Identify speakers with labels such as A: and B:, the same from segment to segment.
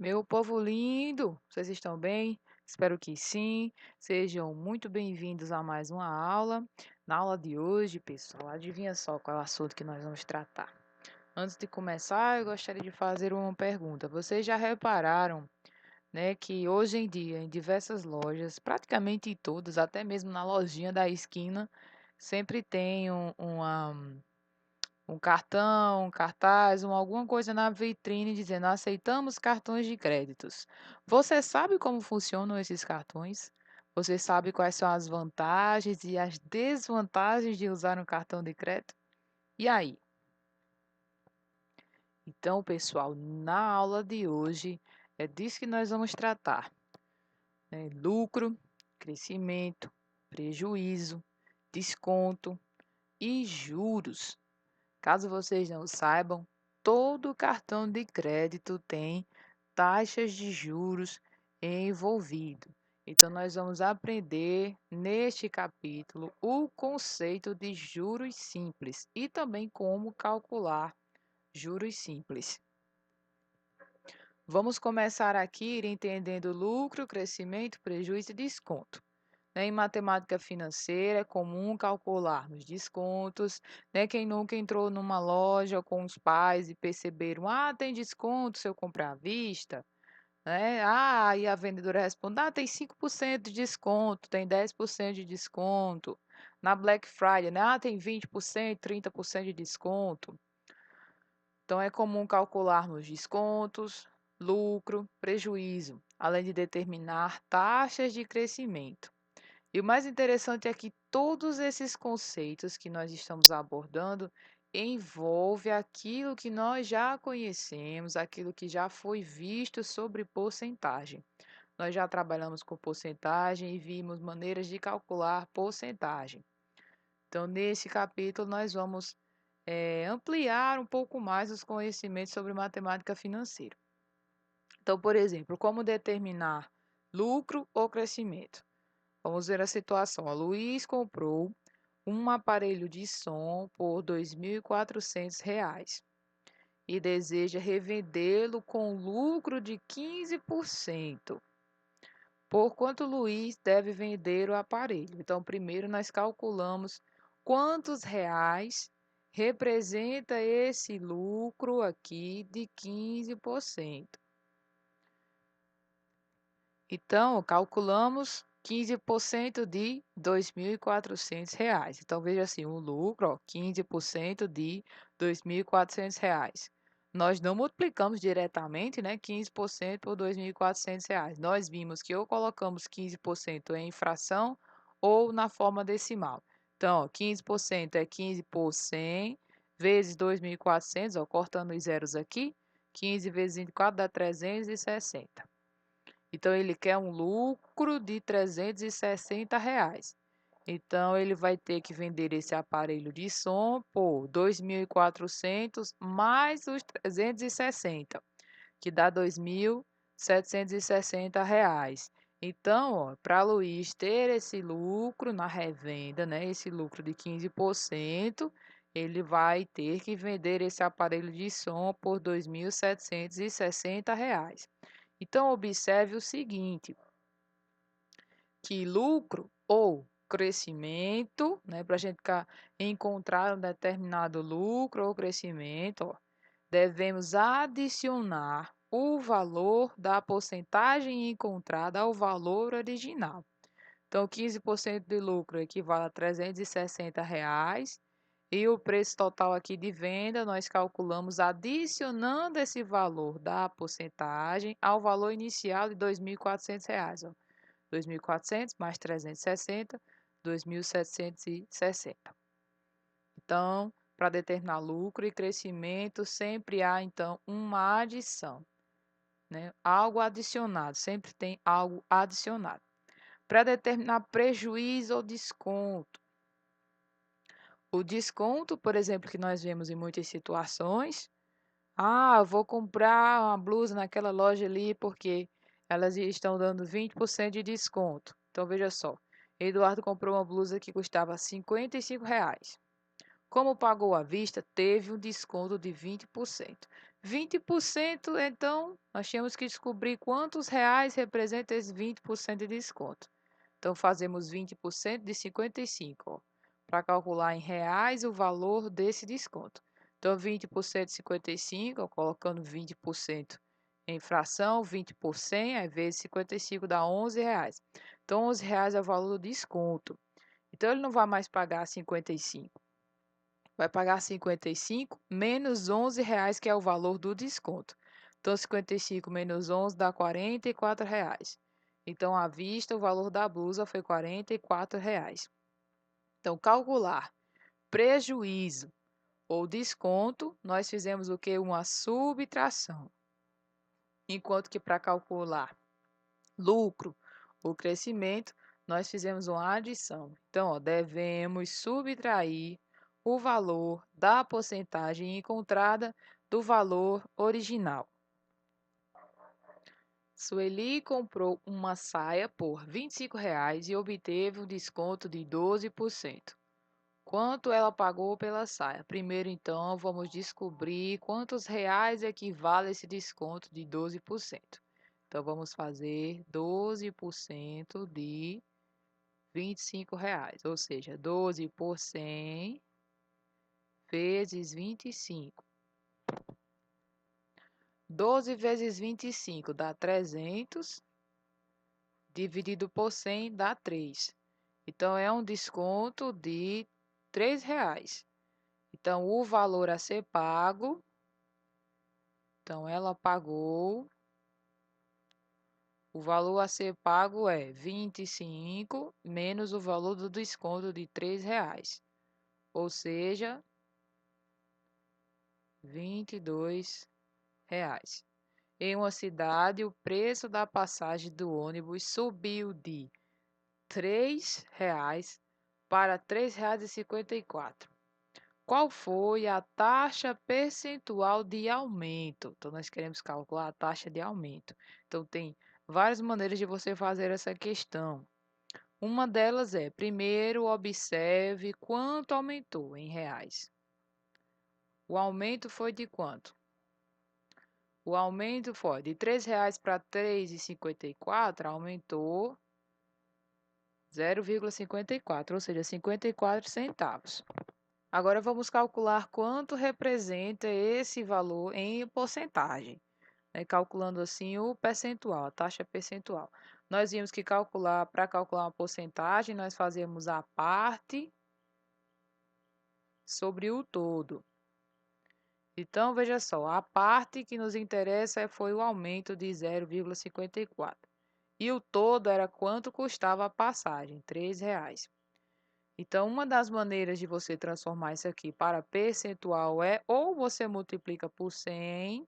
A: Meu povo lindo, vocês estão bem? Espero que sim. Sejam muito bem-vindos a mais uma aula. Na aula de hoje, pessoal, adivinha só qual é o assunto que nós vamos tratar? Antes de começar, eu gostaria de fazer uma pergunta. Vocês já repararam, né, que hoje em dia, em diversas lojas, praticamente em todas, até mesmo na lojinha da esquina, sempre tem um cartão, um cartaz, alguma coisa na vitrine dizendo: "Aceitamos cartões de créditos". Você sabe como funcionam esses cartões? Você sabe quais são as vantagens e as desvantagens de usar um cartão de crédito? E aí? Então, pessoal, na aula de hoje é disso que nós vamos tratar, né? Lucro, crescimento, prejuízo, desconto e juros. Caso vocês não saibam, todo cartão de crédito tem taxas de juros envolvido. Então, nós vamos aprender neste capítulo o conceito de juros simples e também como calcular juros simples. Vamos começar aqui entendendo lucro, crescimento, prejuízo e desconto. Em matemática financeira, é comum calcularmos descontos, né? Quem nunca entrou numa loja com os pais e perceberam, tem desconto se eu comprar à vista, né? E a vendedora responde, tem 5% de desconto, tem 10% de desconto. Na Black Friday, né? Tem 20%, 30% de desconto. Então, é comum calcularmos descontos, lucro, prejuízo, além de determinar taxas de crescimento. E o mais interessante é que todos esses conceitos que nós estamos abordando envolve aquilo que nós já conhecemos, aquilo que já foi visto sobre porcentagem. Nós já trabalhamos com porcentagem e vimos maneiras de calcular porcentagem. Então, nesse capítulo, nós vamos ampliar um pouco mais os conhecimentos sobre matemática financeira. Então, por exemplo, como determinar lucro ou crescimento? Vamos ver a situação. A Luiz comprou um aparelho de som por R$ 2.400 e deseja revendê-lo com lucro de 15%. Por quanto Luiz deve vender o aparelho? Então, primeiro nós calculamos quantos reais representa esse lucro aqui de 15%. Então, calculamos 15% de R$ 2.400. Então, veja assim, o lucro, 15% de R$ 2.400. Nós não multiplicamos diretamente, né, 15% por R$ 2.400. Nós vimos que ou colocamos 15% em fração ou na forma decimal. Então, ó, 15% é 15 por 100 vezes 2.400, ó, cortando os zeros aqui, 15 vezes 24 dá 360. Então, ele quer um lucro de R$ 360. Então, ele vai ter que vender esse aparelho de som por 2.400 mais os 360, que dá R$ 2.760. Então, para Luiz ter esse lucro na revenda, né, esse lucro de 15%, ele vai ter que vender esse aparelho de som por R$ 2.760. Então, observe o seguinte, que lucro ou crescimento, né, para a gente encontrar um determinado lucro ou crescimento, ó, devemos adicionar o valor da porcentagem encontrada ao valor original. Então, 15% de lucro equivale a R$ 360 e o preço total aqui de venda nós calculamos adicionando esse valor da porcentagem ao valor inicial de R$ 2.400. Ó. 2.400 mais 360, 2.760. Então, para determinar lucro e crescimento, sempre há, então, uma adição, né? Algo adicionado, sempre tem algo adicionado. Para determinar prejuízo ou desconto. O desconto, por exemplo, que nós vemos em muitas situações, eu vou comprar uma blusa naquela loja ali porque elas estão dando 20% de desconto. Então, veja só, Eduardo comprou uma blusa que custava R$ 55. Como pagou à vista, teve um desconto de 20%. 20%, então, nós tínhamos que descobrir quantos reais representa esse 20% de desconto. Então, fazemos 20% de 55, para calcular em reais o valor desse desconto. Então, 20% de 55, ó, colocando 20% em fração, 20 por 100, aí vezes 55 dá R$ 11. Então, R$ 11 é o valor do desconto. Então, ele não vai mais pagar 55. Vai pagar 55 menos R$ 11, que é o valor do desconto. Então, 55 menos 11 dá R$ 44. Então, à vista, o valor da blusa foi R$ 44. Então, calcular prejuízo ou desconto, nós fizemos o que? Uma subtração. Enquanto que para calcular lucro ou crescimento, nós fizemos uma adição. Então, ó, devemos subtrair o valor da porcentagem encontrada do valor original. Sueli comprou uma saia por R$ 25 e obteve um desconto de 12%. Quanto ela pagou pela saia? Primeiro, então, vamos descobrir quantos reais equivale esse desconto de 12%. Então, vamos fazer 12% de R$ 25, ou seja, 12 por 100 vezes 25. 12 vezes 25 dá 300, dividido por 100 dá 3. Então, é um desconto de R$ 3. Então, o valor a ser pago, então ela pagou, o valor a ser pago é 25 menos o valor do desconto de R$ 3, ou seja, R$ 22. Em uma cidade, o preço da passagem do ônibus subiu de R$ 3 para R$ 3,54. Qual foi a taxa percentual de aumento? Então, nós queremos calcular a taxa de aumento. Então, tem várias maneiras de você fazer essa questão. Uma delas é, primeiro, observe quanto aumentou em reais. O aumento foi de quanto? O aumento foi de R$ 3 para R$ 3,54, aumentou 0,54, ou seja, 54 centavos. Agora vamos calcular quanto representa esse valor em porcentagem, né? Calculando assim o percentual, a taxa percentual. Nós vimos que para calcular uma porcentagem, nós fazemos a parte sobre o todo. Então, veja só, a parte que nos interessa foi o aumento de 0,54. E o todo era quanto custava a passagem, R$ 3. Então, uma das maneiras de você transformar isso aqui para percentual é ou você multiplica por 100,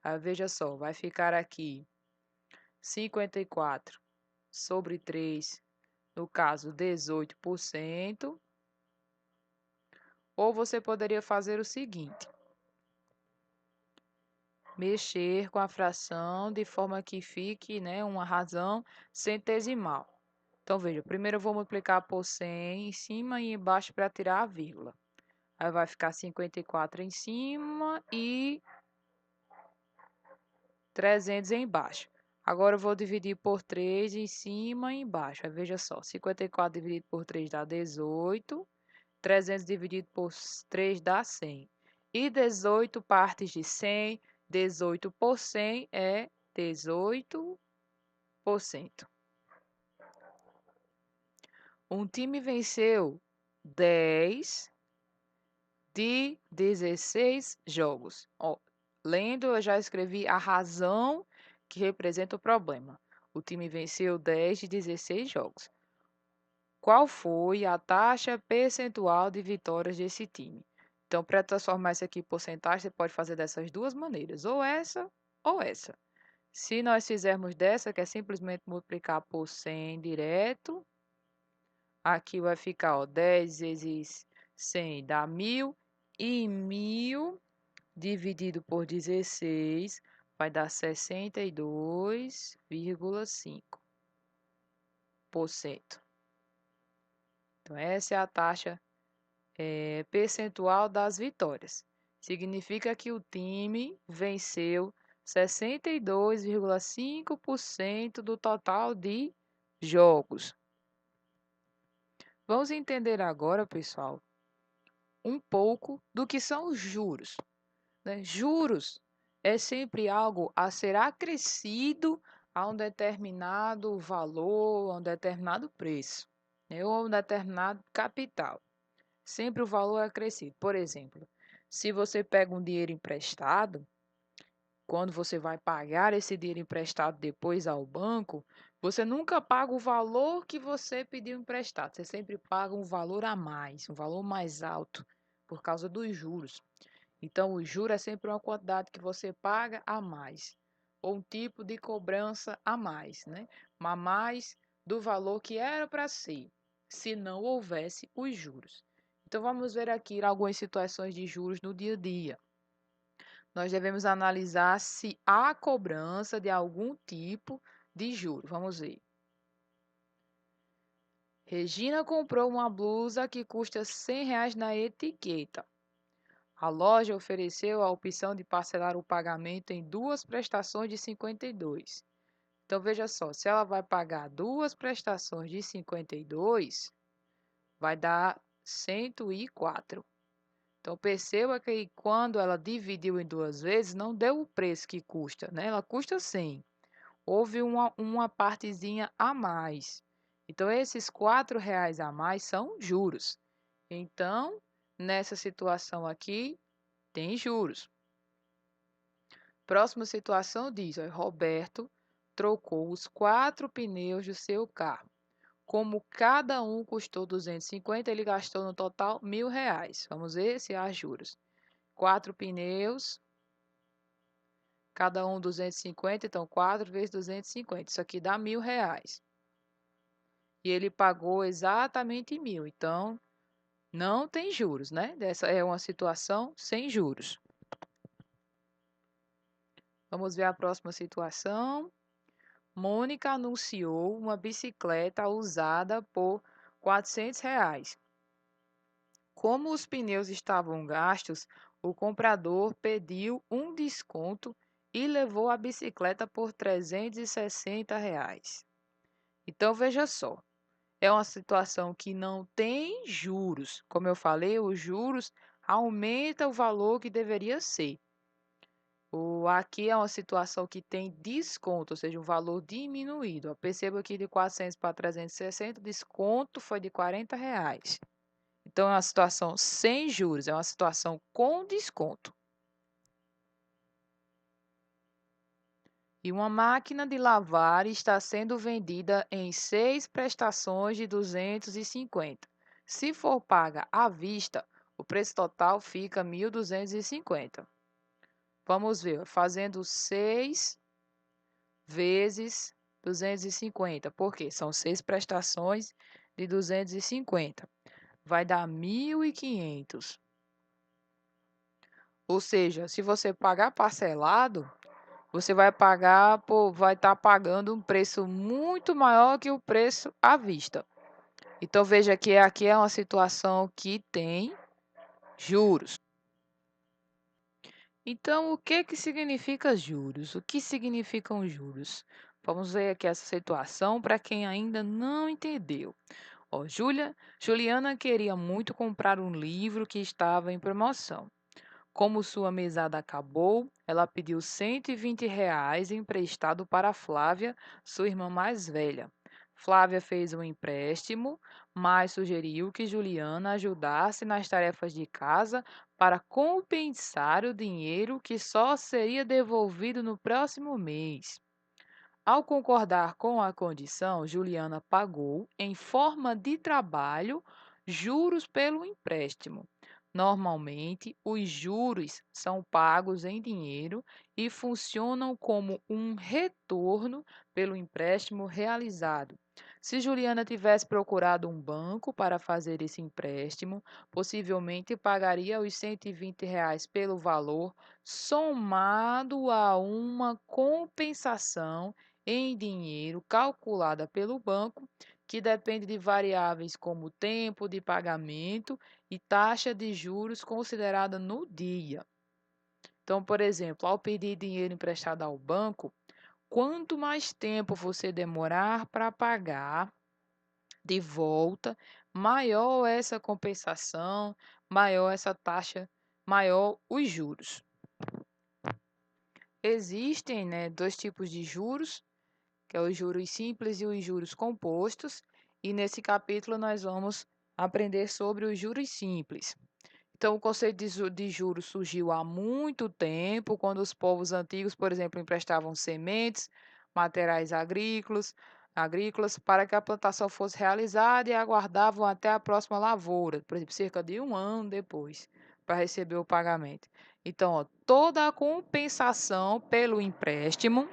A: aí veja só, vai ficar aqui 54 sobre 3, no caso 18%, ou você poderia fazer o seguinte, mexer com a fração de forma que fique, né, uma razão centesimal. Então, veja, primeiro eu vou multiplicar por 100 em cima e embaixo para tirar a vírgula. Aí vai ficar 54 em cima e 300 embaixo. Agora eu vou dividir por 3 em cima e embaixo. Aí veja só, 54 dividido por 3 dá 18. 300 dividido por 3 dá 100. E 18 partes de 100, 18 por 100 é 18%. Um time venceu 10 de 16 jogos. Ó, lendo, eu já escrevi a razão que representa o problema. O time venceu 10 de 16 jogos. Qual foi a taxa percentual de vitórias desse time? Então, para transformar isso aqui em porcentagem, você pode fazer dessas duas maneiras, ou essa ou essa. Se nós fizermos dessa, que é simplesmente multiplicar por 100 direto, aqui vai ficar, ó, 10 vezes 100 dá 1.000, e 1.000 dividido por 16 vai dar 62,5%. Então, essa é a taxa percentual das vitórias. Significa que o time venceu 62,5% do total de jogos. Vamos entender agora, pessoal, um pouco do que são os juros, né? Juros é sempre algo a ser acrescido a um determinado valor, a um determinado preço, né? Ou a um determinado capital. Sempre o valor é acrescido. Por exemplo, se você pega um dinheiro emprestado, quando você vai pagar esse dinheiro emprestado depois ao banco, você nunca paga o valor que você pediu emprestado. Você sempre paga um valor a mais, um valor mais alto, por causa dos juros. Então, o juro é sempre uma quantidade que você paga a mais, ou um tipo de cobrança a mais, né? A mais do valor que era para ser, se não houvesse os juros. Então, vamos ver aqui algumas situações de juros no dia a dia. Nós devemos analisar se há cobrança de algum tipo de juro. Vamos ver. Regina comprou uma blusa que custa R$ 100 na etiqueta. A loja ofereceu a opção de parcelar o pagamento em duas prestações de 52. Então, veja só, se ela vai pagar duas prestações de 52, vai dar 104. Então, perceba que quando ela dividiu em duas vezes, não deu o preço que custa, né? Ela custa 100. Houve uma partezinha a mais. Então, esses R$ 4 a mais são juros. Então, nessa situação aqui, tem juros. Próxima situação diz: ó, Roberto trocou os 4 pneus do seu carro. Como cada um custou 250, ele gastou no total R$ 1.000. Vamos ver se há juros. 4 pneus, cada um 250, então 4 vezes 250. Isso aqui dá R$ 1.000. E ele pagou exatamente 1.000. Então, não tem juros, né? Essa é uma situação sem juros. Vamos ver a próxima situação. Mônica anunciou uma bicicleta usada por R$ 400. Como os pneus estavam gastos, o comprador pediu um desconto e levou a bicicleta por R$ 360. Então, veja só, é uma situação que não tem juros. Como eu falei, os juros aumentam o valor que deveria ser. Aqui é uma situação que tem desconto, ou seja, um valor diminuído. Ó. Perceba que de 400 para 360, o desconto foi de R$ 40. Então, é uma situação sem juros, é uma situação com desconto. E uma máquina de lavar está sendo vendida em 6 prestações de 250. Se for paga à vista, o preço total fica 1.250. Vamos ver, fazendo 6 vezes 250, porque são 6 prestações de 250. Vai dar 1.500. Ou seja, se você pagar parcelado, você vai estar pagando um preço muito maior que o preço à vista. Então veja que aqui é uma situação que tem juros. Então, o que que significa juros? O que significam juros? Vamos ver aqui essa situação para quem ainda não entendeu. Ó, Juliana queria muito comprar um livro que estava em promoção. Como sua mesada acabou, ela pediu R$ 120 emprestado para Flávia, sua irmã mais velha. Flávia fez um empréstimo, mas sugeriu que Juliana ajudasse nas tarefas de casa para compensar o dinheiro que só seria devolvido no próximo mês. Ao concordar com a condição, Juliana pagou, em forma de trabalho, juros pelo empréstimo. Normalmente, os juros são pagos em dinheiro e funcionam como um retorno pelo empréstimo realizado. Se Juliana tivesse procurado um banco para fazer esse empréstimo, possivelmente pagaria os R$ 120 pelo valor, somado a uma compensação em dinheiro calculada pelo banco, que depende de variáveis como tempo de pagamento e taxa de juros considerada no dia. Então, por exemplo, ao pedir dinheiro emprestado ao banco, quanto mais tempo você demorar para pagar de volta, maior essa compensação, maior essa taxa, maior os juros. Existem, né, dois tipos de juros, que é os juros simples e os juros compostos, e nesse capítulo nós vamos aprender sobre os juros simples. Então, o conceito de juros surgiu há muito tempo, quando os povos antigos, por exemplo, emprestavam sementes, materiais agrícolas para que a plantação fosse realizada e aguardavam até a próxima lavoura, por exemplo, cerca de um ano depois, para receber o pagamento. Então, ó, toda a compensação pelo empréstimo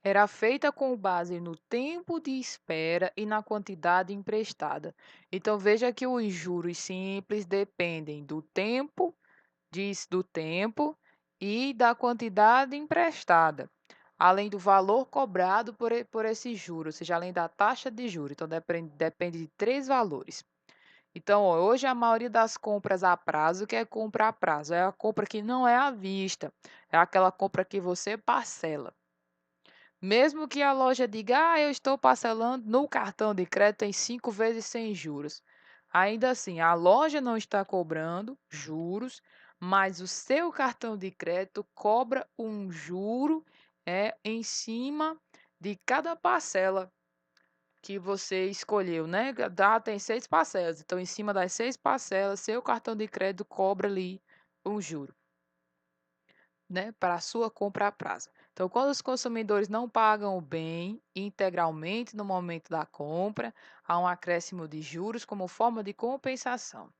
A: era feita com base no tempo de espera e na quantidade emprestada. Então, veja que os juros simples dependem do tempo e da quantidade emprestada, além do valor cobrado por esse juro, ou seja, além da taxa de juros. Então, depende de três valores. Então, ó, hoje a maioria das compras a prazo, que é compra a prazo, é a compra que não é à vista, é aquela compra que você parcela. Mesmo que a loja diga: "Ah, eu estou parcelando no cartão de crédito em 5 vezes sem juros". Ainda assim, a loja não está cobrando juros, mas o seu cartão de crédito cobra um juro, em cima de cada parcela que você escolheu, né. Tem 6 parcelas, então em cima das 6 parcelas, seu cartão de crédito cobra ali um juro, né, para a sua compra a prazo. Então, quando os consumidores não pagam o bem integralmente no momento da compra, há um acréscimo de juros como forma de compensação.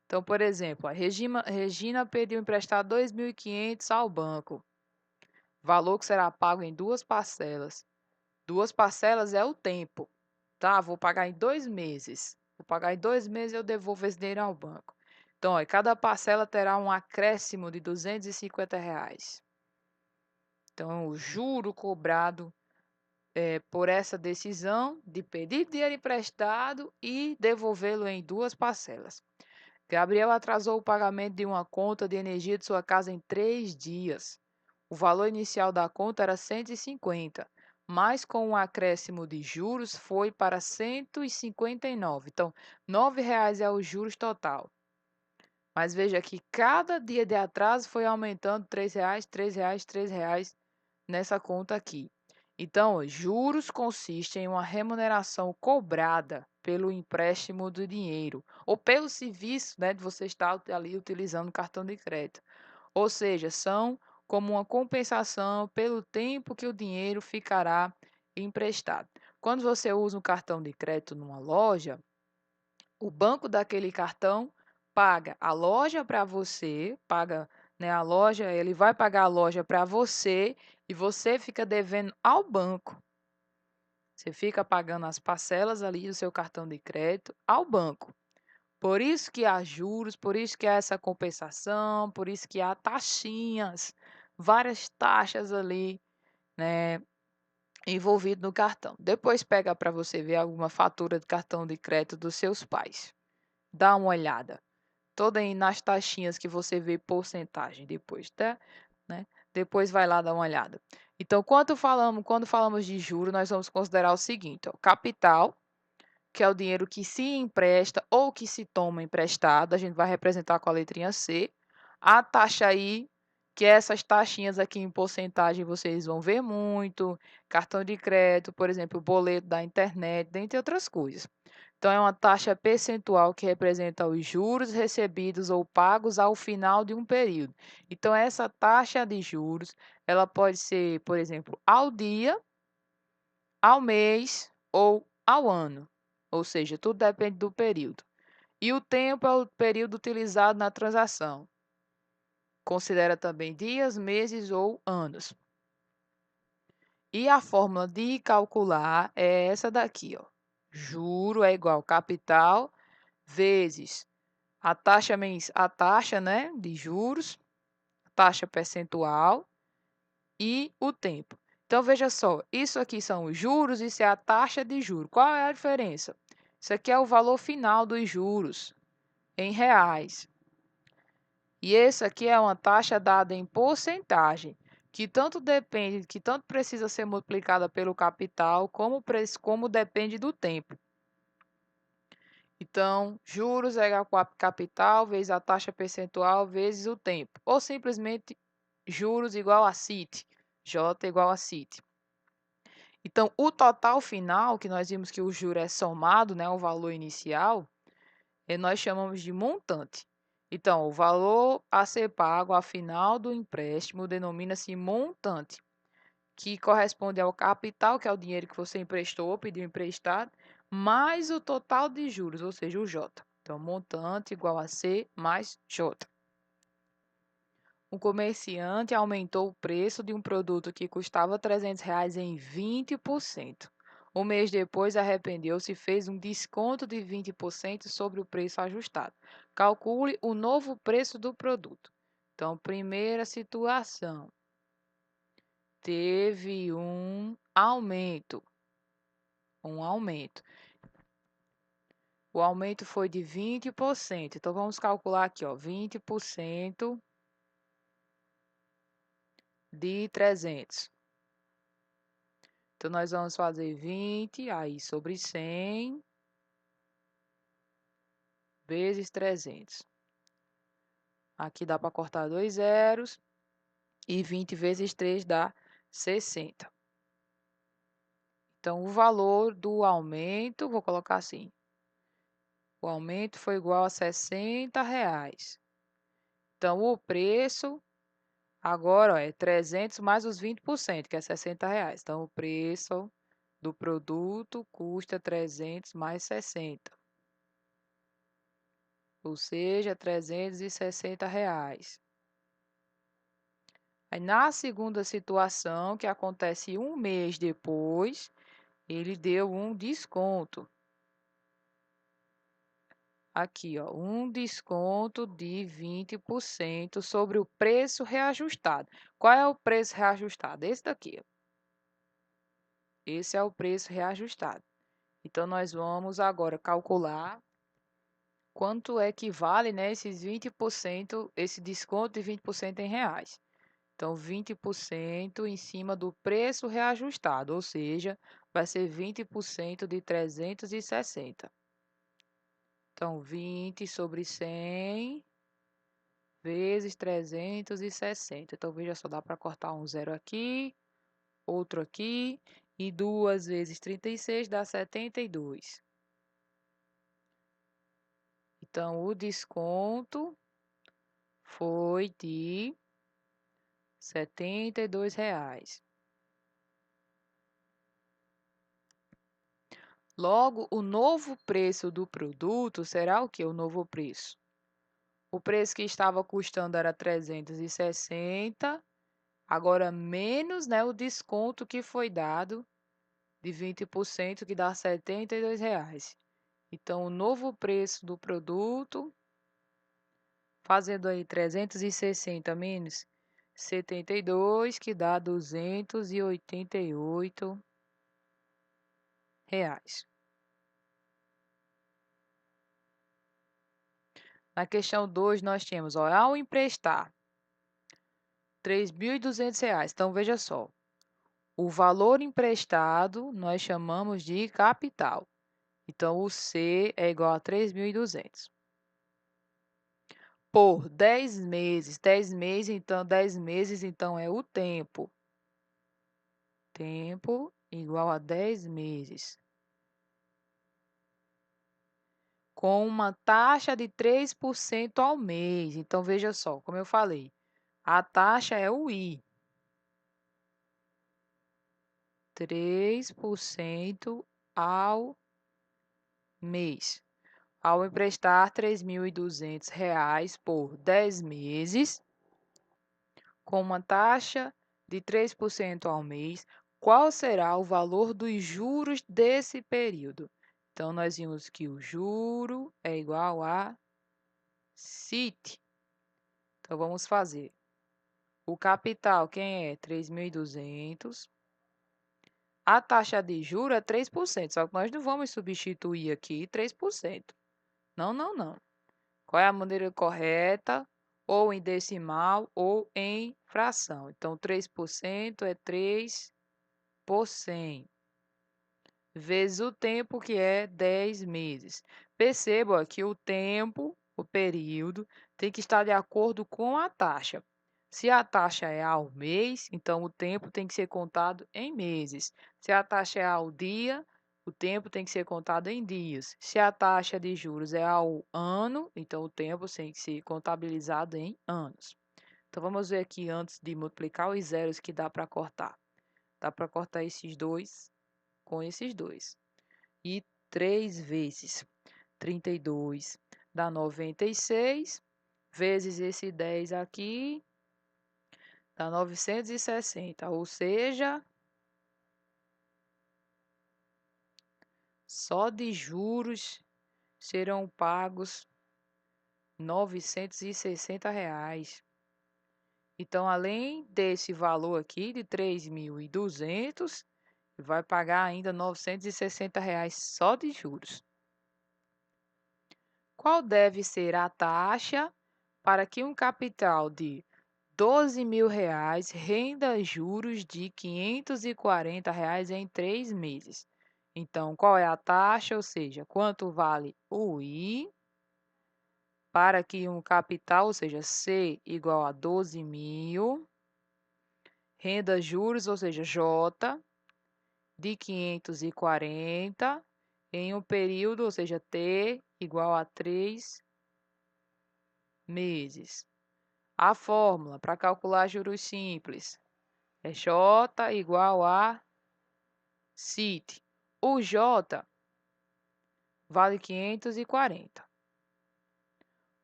A: Então, por exemplo, a Regina pediu emprestado 2.500 ao banco, valor que será pago em duas parcelas. Duas parcelas é o tempo, tá? Vou pagar em 2 meses. Vou pagar em 2 meses e eu devolvo esse dinheiro ao banco. Então, ó, cada parcela terá um acréscimo de R$ 250. Então, o juro cobrado por essa decisão de pedir dinheiro emprestado e devolvê-lo em duas parcelas. Gabriel atrasou o pagamento de uma conta de energia de sua casa em 3 dias. O valor inicial da conta era 150, mas com um acréscimo de juros foi para 159. Então, R$ 9 é o juros total. Mas veja que cada dia de atraso foi aumentando R$ 3, R$ 3, R$ 3 nessa conta aqui. Então, ó, juros consiste em uma remuneração cobrada pelo empréstimo do dinheiro ou pelo serviço, né, de você estar ali utilizando o cartão de crédito. Ou seja, são como uma compensação pelo tempo que o dinheiro ficará emprestado. Quando você usa um cartão de crédito numa loja, o banco daquele cartão paga a loja para você, paga, né, a loja, ele vai pagar a loja para você e você fica devendo ao banco. Você fica pagando as parcelas ali do seu cartão de crédito ao banco. Por isso que há juros, por isso que há essa compensação, por isso que há taxinhas, várias taxas ali, né, envolvido no cartão. Depois pega para você ver alguma fatura de cartão de crédito dos seus pais. Dá uma olhada. Toda aí nas taxinhas que você vê porcentagem depois, tá? Né? Depois vai lá dar uma olhada. Então, quando falamos de juro, nós vamos considerar o seguinte, ó, capital, que é o dinheiro que se empresta ou que se toma emprestado, a gente vai representar com a letrinha C. A taxa I, que é essas taxinhas aqui em porcentagem vocês vão ver muito, cartão de crédito, por exemplo, boleto da internet, dentre outras coisas. Então, é uma taxa percentual que representa os juros recebidos ou pagos ao final de um período. Então, essa taxa de juros, ela pode ser, por exemplo, ao dia, ao mês ou ao ano. Ou seja, tudo depende do período. E o tempo é o período utilizado na transação. Considera também dias, meses ou anos. E a fórmula de calcular é essa daqui, ó. Juro é igual capital vezes a taxa, né, de juros, taxa percentual e o tempo. Então veja só, isso aqui são os juros, isso é a taxa de juros. Qual é a diferença? Isso aqui é o valor final dos juros em reais. E essa aqui é uma taxa dada em porcentagem, que tanto precisa ser multiplicada pelo capital, como depende do tempo. Então, juros é igual a capital vezes a taxa percentual vezes o tempo. Ou simplesmente juros igual a CIT. J igual a CIT. Então, o total final, que nós vimos que o juro é somado, né, o valor inicial, nós chamamos de montante. Então, o valor a ser pago ao final do empréstimo denomina-se montante, que corresponde ao capital, que é o dinheiro que você emprestou ou pediu emprestado, mais o total de juros, ou seja, o J. Então, montante igual a C mais J. O comerciante aumentou o preço de um produto que custava R$ 300 em 20%. Um mês depois, arrependeu-se e fez um desconto de 20% sobre o preço ajustado. Calcule o novo preço do produto. Então, primeira situação, teve um aumento. O aumento foi de 20%. Então, vamos calcular aqui, ó, 20% de 300. Então, nós vamos fazer 20 aí sobre 100 vezes 300. Aqui dá para cortar 2 zeros. E 20 vezes 3 dá 60. Então, o valor do aumento, vou colocar assim. O aumento foi igual a R$ 60. Então, o preço agora ó, é 300 mais os 20%, que é R$ 60. Então, o preço do produto custa 300 mais 60. Ou seja, R$ 360. Aí, na segunda situação, que acontece um mês depois, ele deu um desconto. Aqui, ó, um desconto de 20% sobre o preço reajustado. Qual é o preço reajustado? Esse daqui, ó. Esse é o preço reajustado. Então, nós vamos agora calcular quanto é que vale, né, esses 20%, esse desconto de 20% em reais. Então, 20% em cima do preço reajustado, ou seja, vai ser 20% de 360. Então, 20 sobre 100 vezes 360. Então, veja só, dá para cortar um zero aqui, outro aqui, e 2 vezes 36 dá 72. Então, o desconto foi de R$ 72. Logo, o novo preço do produto será o que? O novo preço. O preço que estava custando era 360, agora menos, né, o desconto que foi dado de 20%, que dá R$ 72. Então, o novo preço do produto, fazendo aí 360 menos 72, que dá R$ 288. Na questão 2, nós temos, ó, ao emprestar R$ 3.200. Então, veja só, o valor emprestado nós chamamos de capital. Então, o C é igual a 3.200. Por 10 meses. 10 meses, então, é o tempo. Tempo igual a 10 meses. Com uma taxa de 3% ao mês. Então, veja só, como eu falei, a taxa é o I. 3% ao mês. Ao emprestar R$ 3.200 por 10 meses, com uma taxa de 3% ao mês, qual será o valor dos juros desse período? Então, nós vimos que o juro é igual a CIT. Então, vamos fazer. O capital, quem é? 3.200. A taxa de juros é 3%, só que nós não vamos substituir aqui 3%. Não, não, não. Qual é a maneira correta? ou em decimal, ou em fração. Então, 3% é 3 por 100, vezes o tempo, que é 10 meses. Perceba que o tempo, o período, tem que estar de acordo com a taxa. Se a taxa é ao mês, então o tempo tem que ser contado em meses. Se a taxa é ao dia, o tempo tem que ser contado em dias. Se a taxa de juros é ao ano, então o tempo tem que ser contabilizado em anos. Então vamos ver aqui antes de multiplicar os zeros que dá para cortar. Dá para cortar esses dois com esses dois. E 3 vezes 32 dá 96, vezes esse 10 aqui, dá 960, ou seja, só de juros serão pagos R$ 960. Então, além desse valor aqui de 3.200, vai pagar ainda R$ 960 só de juros. Qual deve ser a taxa para que um capital de R$ 12.000 renda juros de R$ 540 em 3 meses? Então, qual é a taxa? Ou seja, quanto vale o I para que um capital, ou seja, C igual a 12.000, renda juros, ou seja, J, de 540 em um período, ou seja, T igual a 3 meses. A fórmula para calcular juros simples é J igual a CIT. O J vale 540.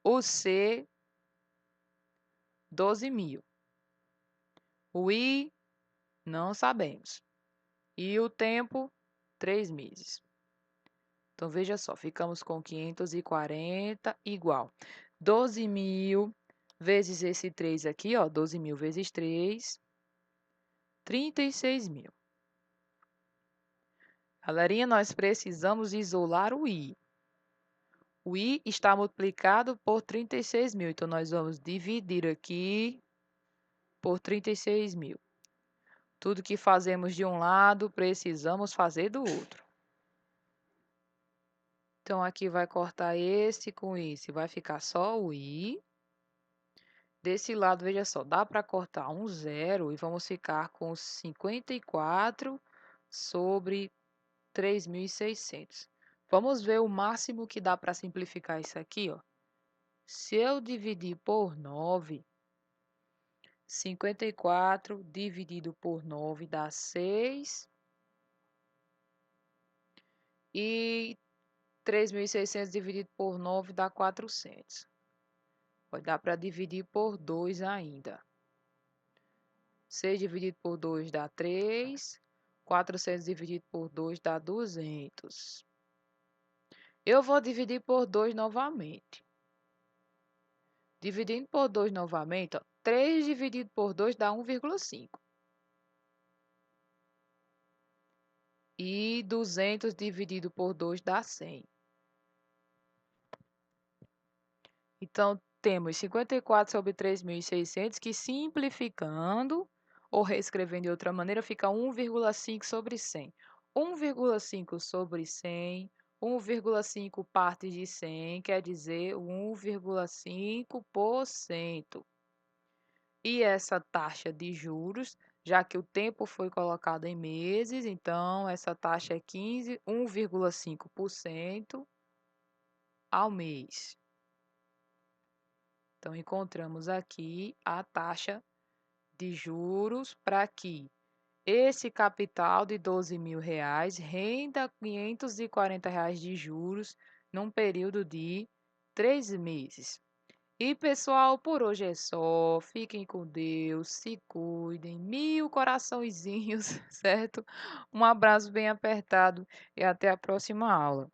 A: O C, 12.000. O I, não sabemos. E o tempo, 3 meses. Então, veja só, ficamos com 540 igual 12.000 vezes esse 3 aqui, ó, 12.000 vezes 3, 36.000. Galerinha, nós precisamos isolar o I. O I está multiplicado por 36.000, então nós vamos dividir aqui por 36.000. Tudo que fazemos de um lado, precisamos fazer do outro. Então, aqui vai cortar esse com esse, vai ficar só o I. Desse lado, veja só, dá para cortar um zero e vamos ficar com 54 sobre 3.600. Vamos ver o máximo que dá para simplificar isso aqui, ó. Se eu dividir por 9, 54 dividido por 9 dá 6. E 3.600 dividido por 9 dá 400. Pode dar para dividir por 2 ainda. 6 dividido por 2 dá 3. 400 dividido por 2 dá 200. Eu vou dividir por 2 novamente. Dividindo por 2 novamente, ó, 3 dividido por 2 dá 1,5. E 200 dividido por 2 dá 100. Então, temos 54 sobre 3.600, que simplificando, ou reescrevendo de outra maneira, fica 1,5 sobre 100. 1,5 sobre 100, 1,5 partes de 100, quer dizer 1,5%. E essa taxa de juros, já que o tempo foi colocado em meses, então essa taxa é 1,5% ao mês. Então, encontramos aqui a taxa de juros para que esse capital de R$ 12.000 renda R$ 540 de juros num período de 3 meses. E, pessoal, por hoje é só. Fiquem com Deus, se cuidem, mil coraçõezinhos, certo? Um abraço bem apertado e até a próxima aula.